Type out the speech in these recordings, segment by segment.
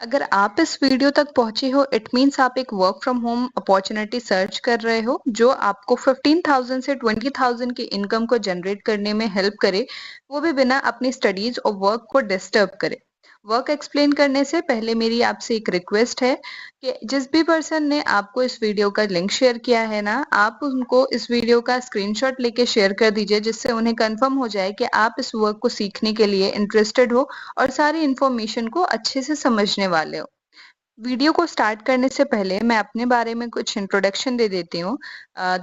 अगर आप इस वीडियो तक पहुंचे हो इट मीन्स आप एक work from home opportunity search कर रहे हो जो आपको 15,000 से 20,000 की इनकम को जनरेट करने में हेल्प करे, वो भी बिना अपनी स्टडीज और वर्क को डिस्टर्ब करे। वर्क एक्सप्लेन करने से पहले मेरी आपसे एक रिक्वेस्ट है कि जिस भी पर्सन ने आपको इस वीडियो का लिंक शेयर किया है ना, आप उनको इस वीडियो का स्क्रीनशॉट लेके शेयर कर दीजिए, जिससे उन्हें कंफर्म हो जाए कि आप इस वर्क को सीखने के लिए इंटरेस्टेड हो और सारी इन्फॉर्मेशन को अच्छे से समझने वाले हो। वीडियो को स्टार्ट करने से पहले मैं अपने बारे में कुछ इंट्रोडक्शन दे देती हूँ।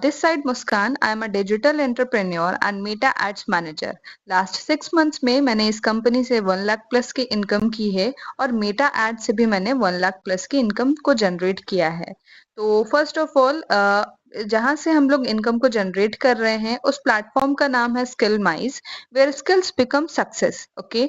This side Muskaan, I am a digital entrepreneur and meta ads manager. Last 6 months में मैंने इस कंपनी से 1 लाख प्लस की इनकम की है और मेटा एड्स से भी मैंने 1 लाख प्लस की इनकम को जनरेट किया है। तो फर्स्ट ऑफ ऑल, जहाँ से हम लोग इनकम को जनरेट कर रहे हैं उस प्लेटफॉर्म का नाम है skill mize, where skills become success. Okay,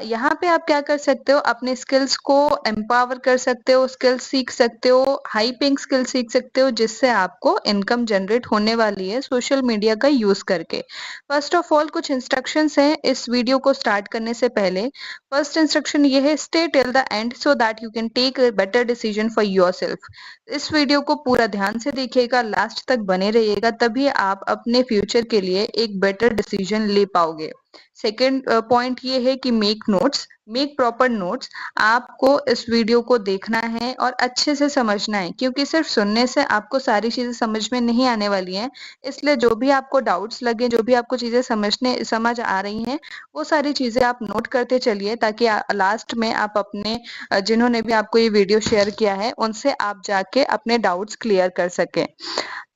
यहाँ पे आप क्या कर सकते हो, अपने स्किल्स को एम्पावर कर सकते हो, स्किल्स सीख सकते हो, हाई पेइंग स्किल सीख सकते हो, जिससे आपको इनकम जनरेट होने वाली है सोशल मीडिया का यूज करके। फर्स्ट ऑफ ऑल कुछ इंस्ट्रक्शंस हैं इस वीडियो को स्टार्ट करने से पहले। फर्स्ट इंस्ट्रक्शन ये है, stay till the end so that you can take a better decision for yourself. इस वीडियो को पूरा ध्यान से देखिएगा, लास्ट तक बने रहिएगा, तभी आप अपने फ्यूचर के लिए एक बेटर डिसीजन ले पाओगे। सेकेंड पॉइंट ये है कि make notes, make proper notes. आपको इस वीडियो को देखना है और अच्छे से समझना है, क्योंकि सिर्फ सुनने से आपको सारी चीजें समझ में नहीं आने वाली हैं। इसलिए जो भी आपको डाउट्स लगे, जो भी आपको चीजें समझ आ रही हैं, वो सारी चीजें आप नोट करते चलिए, ताकि लास्ट में आप अपने जिन्होंने भी आपको ये वीडियो शेयर किया है उनसे आप जाके अपने डाउट्स क्लियर कर सकें।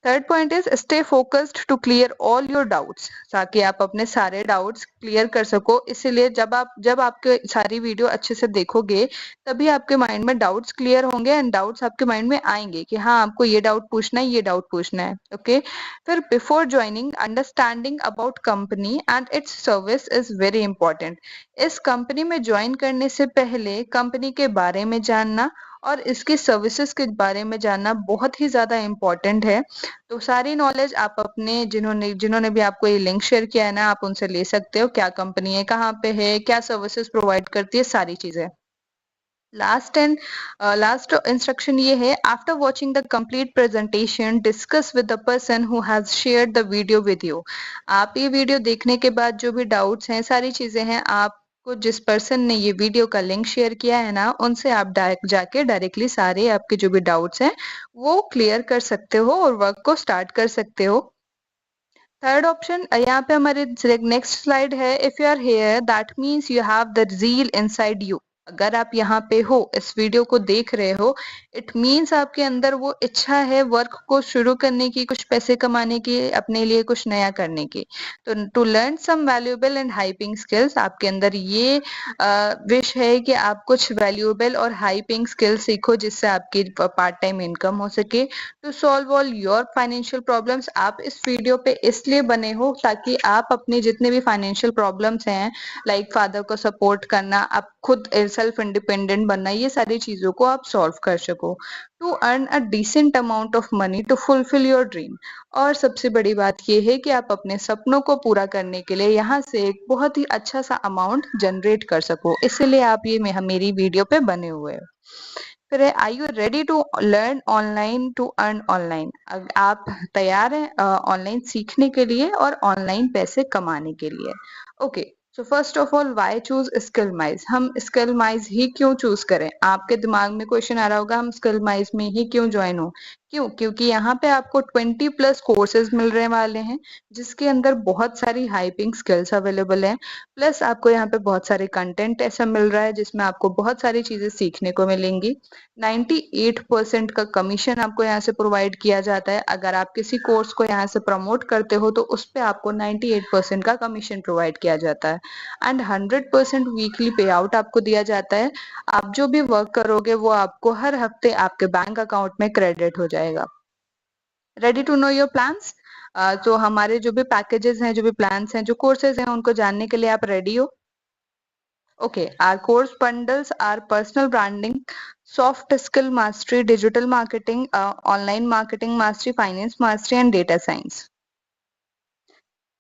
Third point is stay focused to clear all your doubts, ताकि आप अपने सारे डाउट्स क्लियर कर सको। इसीलिए जब आपके सारी वीडियो अच्छे से देखोगे, तभी आपके माइंड में डाउट्स क्लियर होंगे एंड डाउट्स आपके माइंड में आएंगे कि हाँ, आपको ये डाउट पूछना है, ये डाउट पूछना है। ओके, फिर before joining, understanding about company and it's service is very important. इस कंपनी में ज्वाइन करने से पहले कंपनी के बारे में जानना और इसकी सर्विसेज के बारे में जानना बहुत ही ज्यादा इम्पोर्टेंट है। तो सारी नॉलेज आप अपने जिन्होंने जिन्होंने भी आपको ये लिंक शेयर किया है ना, आप उनसे ले सकते हो। क्या कंपनी है, कहाँ पे है, क्या सर्विसेज प्रोवाइड करती है, सारी चीजें। लास्ट इंस्ट्रक्शन ये है, after watching the complete presentation discuss with the person who has shared the video with you. आप ये वीडियो देखने के बाद जो भी डाउट्स हैं, सारी चीजें हैं, आपको जिस पर्सन ने ये वीडियो का लिंक शेयर किया है ना, उनसे आप जाके डायरेक्टली सारे आपके जो भी डाउट्स हैं वो क्लियर कर सकते हो और वर्क को स्टार्ट कर सकते हो। थर्ड ऑप्शन यहाँ पे हमारे नेक्स्ट स्लाइड है, if you are here that means you have the real inside you. अगर आप यहाँ पे हो, इस वीडियो को देख रहे हो, इट मीन्स आपके अंदर वो इच्छा है वर्क को शुरू करने की, कुछ पैसे कमाने की, अपने लिए कुछ नया करने की। तो to learn some valuable and high paying skills, आपके अंदर ये विश है कि आप कुछ वैल्यूएबल और हाई पेइंग स्किल्स सीखो, जिससे आपकी पार्ट टाइम इनकम हो सके। To solve all your financial problems, आप इस वीडियो पे इसलिए बने हो ताकि आप अपने जितने भी फाइनेंशियल प्रॉब्लम्स हैं, लाइक फादर को सपोर्ट करना, आप खुद सेल्फ इंडिपेंडेंट बनना, ये सारी चीजों को आप सॉल्व कर सको। To earn a decent amount of money to fulfil your dream. और सबसे बड़ी बात ये है कि आप अपने सपनों को पूरा करने के लिए यहाँ से एक बहुत ही अच्छा सा अमाउंट जनरेट कर सको, इसलिए आप ये मेरी वीडियो पे बने हुए हो। फिर है, are you ready to learn online to earn online. आप तैयार हैं ऑनलाइन सीखने के लिए और ऑनलाइन पैसे कमाने के लिए। Okay, so first of all, why choose skill mine's. हम स्किल माइज ही क्यों चूज करें? आपके दिमाग में क्वेश्चन आ रहा होगा, हम स्किल माइज में ही क्यों ज्वाइन हो? क्यों? क्योंकि यहाँ पे आपको 20+ कोर्सेज मिल रहे वाले हैं, जिसके अंदर बहुत सारी हाई पेइंग स्किल्स अवेलेबल हैं। प्लस आपको यहाँ पे बहुत सारे कंटेंट ऐसा मिल रहा है जिसमें आपको बहुत सारी चीजें सीखने को मिलेंगी। 98% का कमीशन आपको यहाँ से प्रोवाइड किया जाता है। अगर आप किसी कोर्स को यहाँ से प्रमोट करते हो तो उस पे आपको 98% का कमीशन प्रोवाइड किया जाता है एंड 100% वीकली पे आउट आपको दिया जाता है। आप जो भी वर्क करोगे वो आपको हर हफ्ते आपके बैंक अकाउंट में क्रेडिट हो जाएगा। Ready to know your plans? तो हमारे जो भी पैकेजेस हैं, जो भी प्लान्स हैं, जो कोर्सेज हैं, उनको जानने के लिए आप रेडी हो? Okay, our course bundles are personal branding, soft skill mastery, digital marketing, online marketing mastery, finance mastery, and data science.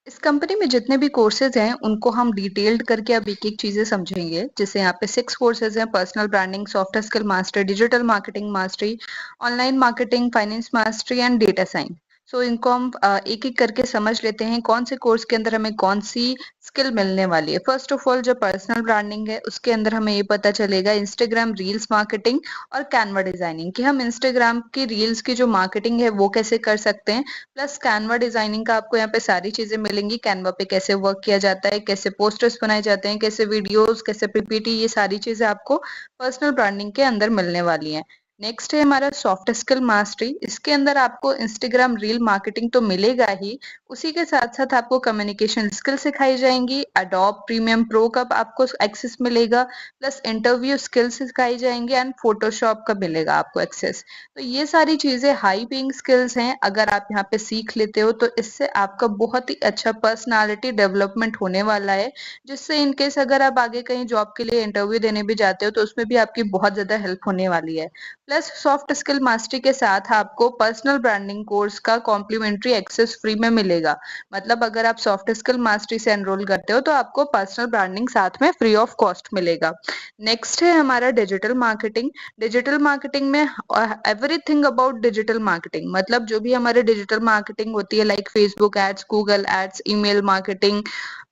इस कंपनी में जितने भी कोर्सेज हैं उनको हम डिटेल्ड करके अब एक-एक चीज़ें समझेंगे। जैसे यहाँ पे 6 कोर्सेज हैं, personal branding, soft skill mastery, digital marketing mastery, online marketing, finance mastery and data science. So इनको हम एक-एक करके समझ लेते हैं कौन से कोर्स के अंदर हमें कौन-सी स्किल मिलने वाली है। फर्स्ट ऑफ ऑल जो पर्सनल ब्रांडिंग है उसके अंदर हमें ये पता चलेगा इंस्टाग्राम रील्स मार्केटिंग और कैनवा डिज़ाइनिंग कि हम इंस्टाग्राम की रील्स की जो मार्केटिंग है वो कैसे कर सकते हैं। प्लस कैनवा डिजाइनिंग का आपको यहाँ पे सारी चीजें मिलेंगी। कैनवा पे कैसे वर्क किया जाता है, कैसे पोस्टर्स बनाए जाते हैं, कैसे वीडियोस, कैसे पीपीटी, ये सारी चीजें आपको पर्सनल ब्रांडिंग के अंदर मिलने वाली हैं। नेक्स्ट है हमारा सॉफ्ट स्किल मास्टरी। इसके अंदर आपको इंस्टाग्राम रील मार्केटिंग तो मिलेगा ही, उसी के साथ साथ आपको कम्युनिकेशन स्किल सिखाई जाएंगी। एडोब प्रीमियम प्रो का आपको एक्सेस मिलेगा, प्लस इंटरव्यू स्किल्स सिखाई जाएंगे एंड फोटोशॉप का मिलेगा आपको एक्सेस। तो ये सारी चीजें हाई पेइंग स्किल्स हैं। अगर आप यहाँ पे सीख लेते हो तो इससे आपका बहुत ही अच्छा पर्सनालिटी डेवलपमेंट होने वाला है, जिससे इनकेस अगर आप आगे कहीं जॉब के लिए इंटरव्यू देने भी जाते हो तो उसमें भी आपकी बहुत ज्यादा हेल्प होने वाली है। प्लस सॉफ्ट स्किल मास्टरी के साथ आपको पर्सनल ब्रांडिंग कोर्स का कॉम्प्लीमेंट्री एक्सेस फ्री में मिलेगा। मतलब अगर आप सॉफ्ट स्किल मास्टरी से एनरोल करते हो तो आपको पर्सनल ब्रांडिंग साथ में फ्री ऑफ कॉस्ट मिलेगा। नेक्स्ट है हमारा डिजिटल मार्केटिंग। डिजिटल मार्केटिंग में एवरीथिंग अबाउट डिजिटल मार्केटिंग, मतलब जो भी हमारे डिजिटल मार्केटिंग होती है like Facebook ads, Google ads, email marketing,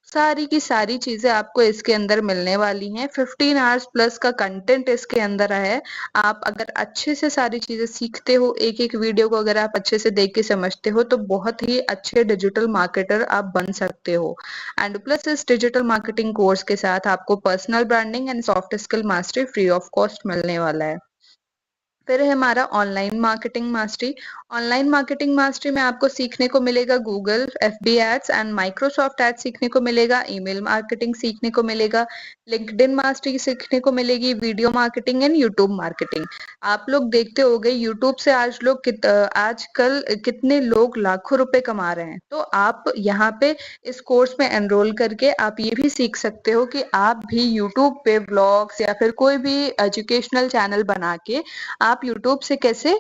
सारी की सारी चीजें आपको इसके अंदर मिलने वाली हैं। 15 आवर्स प्लस का कंटेंट इसके अंदर है। आप अगर अच्छे से सारी चीजें सीखते हो, एक एक वीडियो को अगर आप अच्छे से देख के समझते हो तो बहुत ही अच्छे डिजिटल मार्केटर आप बन सकते हो। एंड प्लस इस डिजिटल मार्केटिंग कोर्स के साथ आपको personal branding and soft skill mastery free of cost मिलने वाला है। फिर है हमारा online marketing mastery. Online marketing mastery में आपको सीखने को मिलेगा Google FB ads and Microsoft ads सीखने को मिलेगा, ईमेल मार्केटिंग सीखने को मिलेगा, लिंक्डइन मास्टरी सीखने को मिलेगी, video marketing and YouTube marketing. आप लोग देखते होंगे यूट्यूब से आज लोग आजकल कितने लोग लाखों रुपए कमा रहे हैं। तो आप यहाँ पे इस कोर्स में एनरोल करके आप ये भी सीख सकते हो कि आप भी यूट्यूब पे व्लॉग्स या फिर कोई भी एजुकेशनल चैनल बना के आप यूट्यूब से कैसे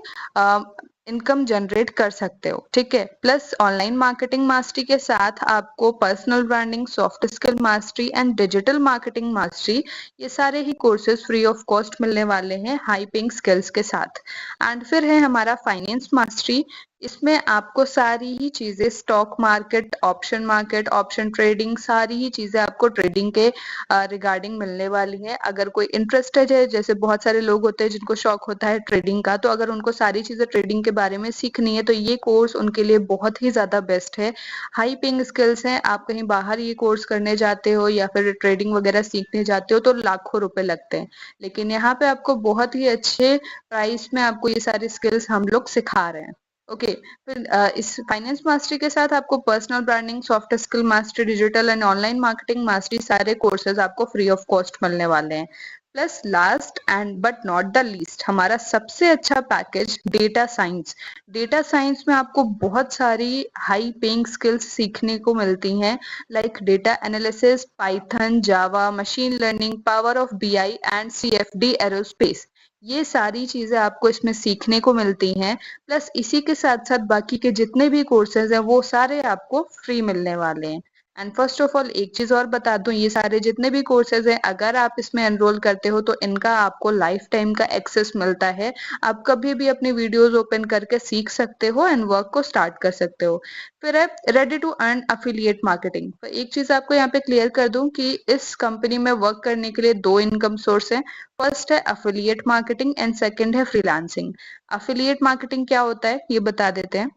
इनकम जनरेट कर सकते हो। ठीक है। प्लस ऑनलाइन मार्केटिंग मास्टरी के साथ आपको personal branding, soft skill mastery and digital marketing mastery, ये सारे ही कोर्सेज फ्री ऑफ कॉस्ट मिलने वाले हैं हाई पेइंग स्किल्स के साथ। एंड फिर है हमारा फाइनेंस मास्टरी। इसमें आपको सारी ही चीजें स्टॉक मार्केट, ऑप्शन ट्रेडिंग, सारी ही चीजें आपको ट्रेडिंग के रिगार्डिंग मिलने वाली है। अगर कोई इंटरेस्टेड है, जैसे बहुत सारे लोग होते हैं जिनको शौक होता है ट्रेडिंग का, तो अगर उनको सारी चीजें ट्रेडिंग के बारे में सीखनी है तो ये कोर्स उनके लिए बहुत ही ज्यादा बेस्ट है। हाई पेइंग स्किल्स हैं। आप कहीं बाहर ये कोर्स करने जाते हो या फिर ट्रेडिंग वगैरह सीखने जाते हो तो लाखों रुपए लगते हैं, लेकिन यहाँ पे आपको बहुत ही अच्छे प्राइस में आपको ये सारी स्किल्स हम लोग सिखा रहे हैं। ओके। फिर इस फाइनेंस मास्टरी के साथ आपको personal branding, soft skill mastery, digital and online marketing mastery, सारे कोर्सेज आपको फ्री ऑफ कॉस्ट मिलने वाले हैं। Plus last and but not the least, हमारा सबसे अच्छा package data science. Data science में आपको बहुत सारी हाई पेइंग स्किल्स सीखने को मिलती हैं like data analysis, Python, Java, machine learning, power of BI and CFD aerospace. ये सारी चीजें आपको इसमें सीखने को मिलती हैं। प्लस इसी के साथ साथ बाकी के जितने भी कोर्सेज हैं वो सारे आपको फ्री मिलने वाले हैं। एंड फर्स्ट ऑफ ऑल एक चीज और बता दूं, ये सारे जितने भी कोर्सेज हैं अगर आप इसमें एनरोल करते हो तो इनका आपको लाइफ टाइम का एक्सेस मिलता है। आप कभी भी अपनी वीडियोस ओपन करके सीख सकते हो एंड वर्क को स्टार्ट कर सकते हो। फिर है ready to earn affiliate marketing. तो एक चीज आपको यहाँ पे क्लियर कर दूं कि इस कंपनी में वर्क करने के लिए दो इनकम सोर्स हैं। फर्स्ट है अफिलिएट मार्केटिंग एंड सेकंड है फ्रीलांसिंग। अफिलिएट मार्केटिंग क्या होता है ये बता देते हैं।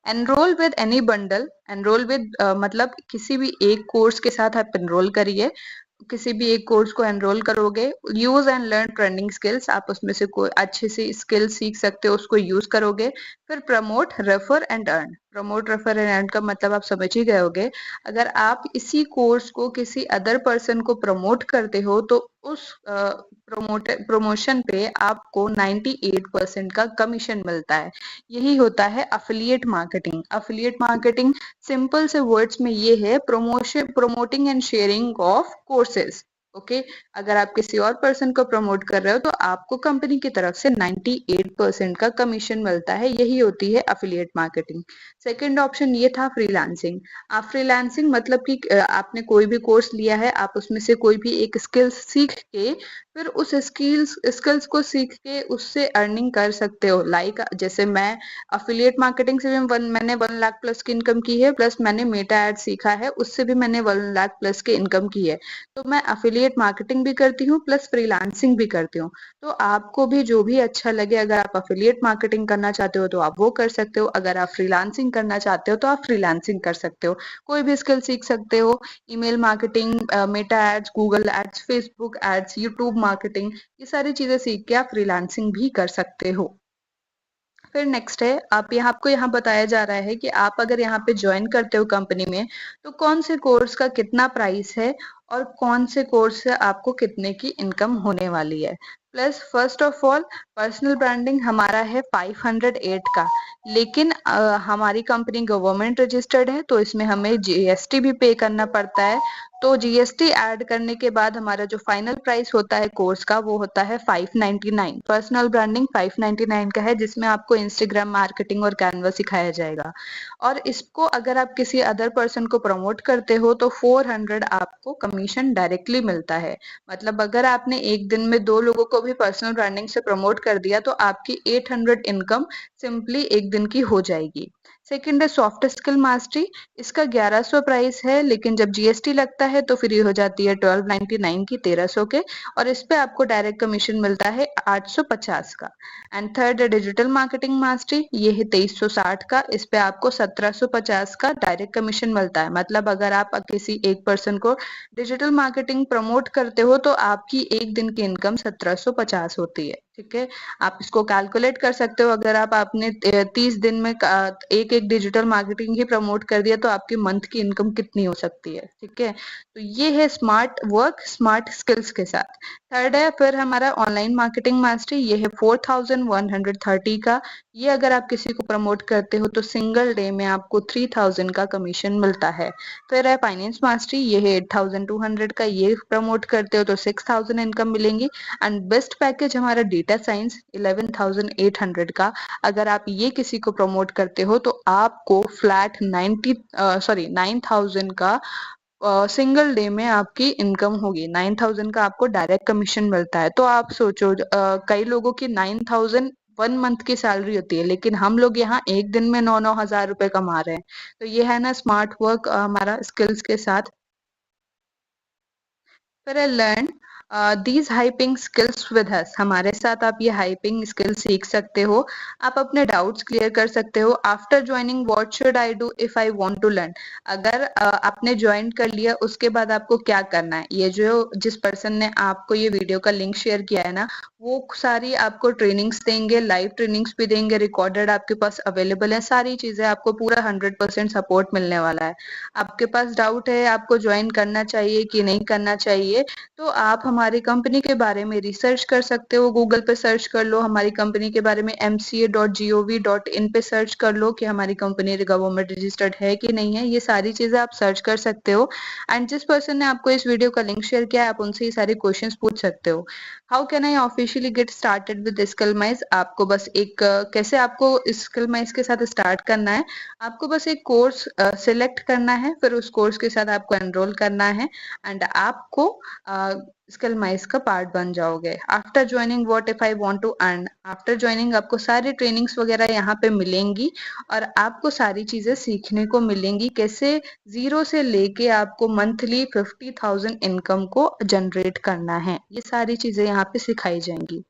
Enrol with any bundle, enrol with मतलब किसी भी एक कोर्स के साथ आप एनरोल करिए। किसी भी एक कोर्स को एनरोल करोगे, use and learn trending skills, आप उसमें से कोई अच्छे से स्किल सीख सकते हो, उसको यूज करोगे। फिर promote, refer and earn. Promote, refer and earn का मतलब आप समझ ही गए होगे। अगर आप इसी कोर्स को किसी अदर पर्सन को प्रमोट करते हो तो उस प्रमोशन पे आपको 98% का कमीशन मिलता है। यही होता है affiliate marketing. Affiliate marketing simple से वर्ड्स में ये है, promoting and sharing of courses. Okay. अगर आप किसी और पर्सन को प्रमोट कर रहे हो तो आपको कंपनी की तरफ से 98% का कमीशन मिलता है। यही होती है अफिलिएट मार्केटिंग। सेकंड ऑप्शन ये था फ्रीलांसिंग। आप फ्रीलांसिंग मतलब कि आपने कोई भी कोर्स लिया है, आप उसमें से कोई भी एक स्किल्स सीख के फिर उस स्किल्स को सीख के उससे अर्निंग कर सकते हो। लाइक जैसे मैं अफिलिएट मार्केटिंग से भी मैंने 1 लाख प्लस की इनकम की है, प्लस मैंने मेटा एड सीखा है, उससे भी मैंने 1 लाख प्लस की इनकम की है। तो मैं अफिलिएट मार्केटिंग भी करती हूँ प्लस फ्रीलांसिंग भी करती हूँ। तो आपको भी जो भी अच्छा लगे, अगर आप अफिलिएट मार्केटिंग करना चाहते हो तो आप वो कर सकते हो, अगर आप फ्रीलांसिंग करना चाहते हो तो आप फ्रीलांसिंग कर सकते हो। कोई भी स्किल सीख सकते हो। Email marketing, meta ads, Google ads, Facebook ads, YouTube marketing, ये सारी चीजें सीख के आप फ्रीलांसिंग भी कर सकते हो। फिर नेक्स्ट है, आपको यहाँ बताया जा रहा है कि आप अगर यहाँ पे ज्वाइन करते हो कंपनी में तो कौन से कोर्स का कितना प्राइस है और कौन से कोर्स से आपको कितने की इनकम होने वाली है। Plus first of all, personal branding हमारा है 508 का, लेकिन हमारी कंपनी गवर्नमेंट रजिस्टर्ड है तो इसमें हमें जीएसटी भी पे करना पड़ता है। तो जीएसटी ऐड करने के बाद हमारा जो फाइनल प्राइस होता है कोर्स का वो होता है 599। पर्सनल ब्रांडिंग 599 का है, जिसमें आपको इंस्टाग्राम मार्केटिंग और कैनवा सिखाया जाएगा। और इसको अगर आप किसी अदर पर्सन को प्रमोट करते हो तो 400 आपको कमीशन डायरेक्टली मिलता है। मतलब अगर आपने एक दिन में 2 लोगों को भी पर्सनल ब्रांडिंग से प्रमोट कर दिया तो आपकी 800 इनकम सिंपली एक दिन की हो जाएगी। सेकंड है सॉफ्ट स्किल मास्टरी। इसका 1100 प्राइस है, लेकिन जब जीएसटी लगता है तो फिर ये हो जाती है 1299 की, 1300 के। और इस पे आपको डायरेक्ट कमीशन मिलता है 850 का। एंड थर्ड है डिजिटल मार्केटिंग मास्टरी, ये है 2360 का। इस पे आपको 1750 का डायरेक्ट कमीशन मिलता है। मतलब अगर आप किसी एक पर्सन को डिजिटल मार्केटिंग प्रमोट करते हो तो आपकी एक दिन की इनकम 1750 होती है। ठीक है, आप इसको कैलकुलेट कर सकते हो। अगर आपने 30 दिन में एक एक डिजिटल मार्केटिंग ही प्रमोट कर दिया तो आपकी मंथ की इनकम कितनी हो सकती है। ठीक है, तो ये है स्मार्ट वर्क स्मार्ट स्किल्स के साथ। थर्ड है फिर हमारा ऑनलाइन मार्केटिंग मास्टरी, ये है 4130 का। ये अगर आप किसी को प्रमोट करते हो तो सिंगल डे में आपको 3000 का कमीशन मिलता है। फिर है फाइनेंस मास्टरी, ये है 8200 का। ये प्रमोट करते हो तो 6000 इनकम मिलेंगी। एंड बेस्ट पैकेज हमारा डेटा साइंस 11800 का। अगर आप ये किसी को प्रमोट करते हो तो आपको फ्लैट 9000 का सिंगल डे में आपकी इनकम होगी। 9000 का आपको डायरेक्ट कमीशन मिलता है। तो आप सोचो, कई लोगों की 9000 1 मंथ की सैलरी होती है, लेकिन हम लोग यहाँ एक दिन में 9-9 हजार रुपए कमा रहे हैं। तो ये है ना स्मार्ट वर्क हमारा स्किल्स के साथ। फिर है learn these hyping skills with us. हमारे साथ आप ये हाइपिंग स्किल सीख सकते हो। आप अपने डाउट्स क्लियर कर सकते हो। After joining what should I do if I want to learn. अगर आपने ज्वाइन कर लिया उसके बाद आपको क्या करना है, ये जो जिस पर्सन ने आपको ये वीडियो का लिंक शेयर किया है ना, वो सारी आपको ट्रेनिंग्स देंगे, लाइव ट्रेनिंग्स भी देंगे, रिकॉर्डेड आपके पास अवेलेबल है। सारी चीजें आपको पूरा 100% सपोर्ट मिलने वाला है। आपके पास डाउट है आपको ज्वाइन करना चाहिए कि नहीं करना चाहिए, तो आप हमारी कंपनी के बारे में रिसर्च कर सकते हो। गूगल पे सर्च कर लो हमारी कंपनी के बारे में, mca.gov.in पे सर्च कर लो कि हमारी कंपनी गवर्नमेंट रजिस्टर्ड है कि नहीं है। ये सारी चीजें आप सर्च कर सकते हो। एंड जिस पर्सन ने आपको इस वीडियो का लिंक शेयर किया है आप उनसे ये सारे क्वेश्चंस पूछ सकते हो। How can I officially get started with Skillmize. आपको बस एक कैसे आपको स्किलमाइज के साथ स्टार्ट करना है, आपको बस एक कोर्स सिलेक्ट करना है, फिर उस कोर्स के साथ आपको एनरोल करना है एंड आपको स्किलमाइज का पार्ट बन जाओगे। After joining what if I want to earn. After joining आपको सारी ट्रेनिंग्स वगैरह यहाँ पे मिलेंगी और आपको सारी चीजें सीखने को मिलेंगी, कैसे जीरो से लेके आपको मंथली 50,000 इनकम को जनरेट करना है। ये सारी चीजें यहाँ पे सिखाई जाएंगी।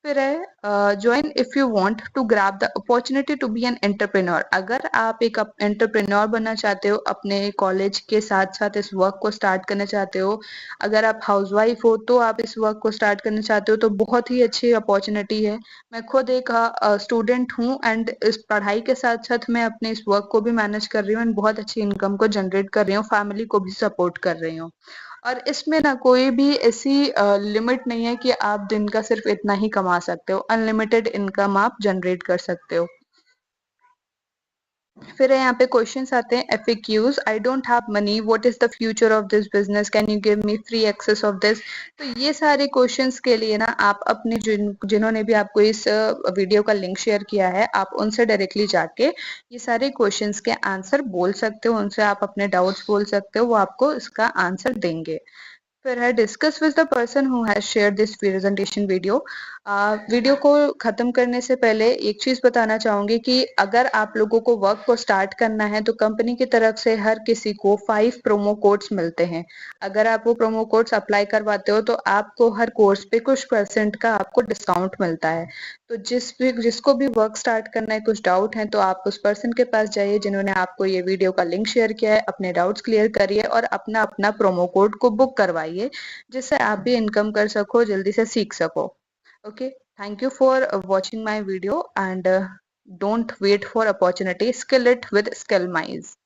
फिर है join if you want to grab the opportunity to be an entrepreneur. अगर आप एक एंटरप्रेन्योर बनना चाहते हो, अपने कॉलेज के साथ साथ इस वर्क को स्टार्ट करना चाहते हो, अगर आप हाउसवाइफ हो तो आप इस वर्क को स्टार्ट करना चाहते हो, तो बहुत ही अच्छी अपॉर्चुनिटी है। मैं खुद एक स्टूडेंट हूँ एंड इस पढ़ाई के साथ साथ मैं अपने इस वर्क को भी मैनेज कर रही हूँ एंड बहुत अच्छी इनकम को जनरेट कर रही हूँ, फैमिली को भी सपोर्ट कर रही हूँ। और इसमें ना कोई भी ऐसी लिमिट नहीं है कि आप दिन का सिर्फ इतना ही कमा सकते हो। अनलिमिटेड इनकम आप जनरेट कर सकते हो। फिर यहाँ पे क्वेश्चंस आते हैं FAQs। I don't have money, what is the future of this business, can you give me free access of this. तो ये सारे क्वेश्चंस के लिए ना आप अपने जिन्होंने भी आपको इस वीडियो का लिंक शेयर किया है, आप उनसे डायरेक्टली जाके ये सारे क्वेश्चंस के आंसर बोल सकते हो, उनसे आप अपने डाउट्स बोल सकते हो, वो आपको इसका आंसर देंगे। फिर है discuss with the person who has share this presentation video. Video को खत्म करने से पहले एक चीज बताना चाहूंगी कि अगर आप लोगों को वर्क को स्टार्ट करना है तो कंपनी की तरफ से हर किसी को 5 प्रोमो कोड्स मिलते हैं। अगर आप वो प्रोमो कोड्स अप्लाई करवाते हो तो आपको हर कोर्स पे कुछ % का आपको डिस्काउंट मिलता है। तो जिसको भी वर्क स्टार्ट करना है, कुछ डाउट है, तो आप उस पर्सन के पास जाइए जिन्होंने आपको ये वीडियो का लिंक शेयर किया है, अपने डाउट्स क्लियर करिए और अपना अपना प्रोमो कोड को बुक करवाइए, जिससे आप भी इनकम कर सको, जल्दी से सीख सको। Okay, thank you for watching my video, and don't wait for opportunity, skill it with Skillmize.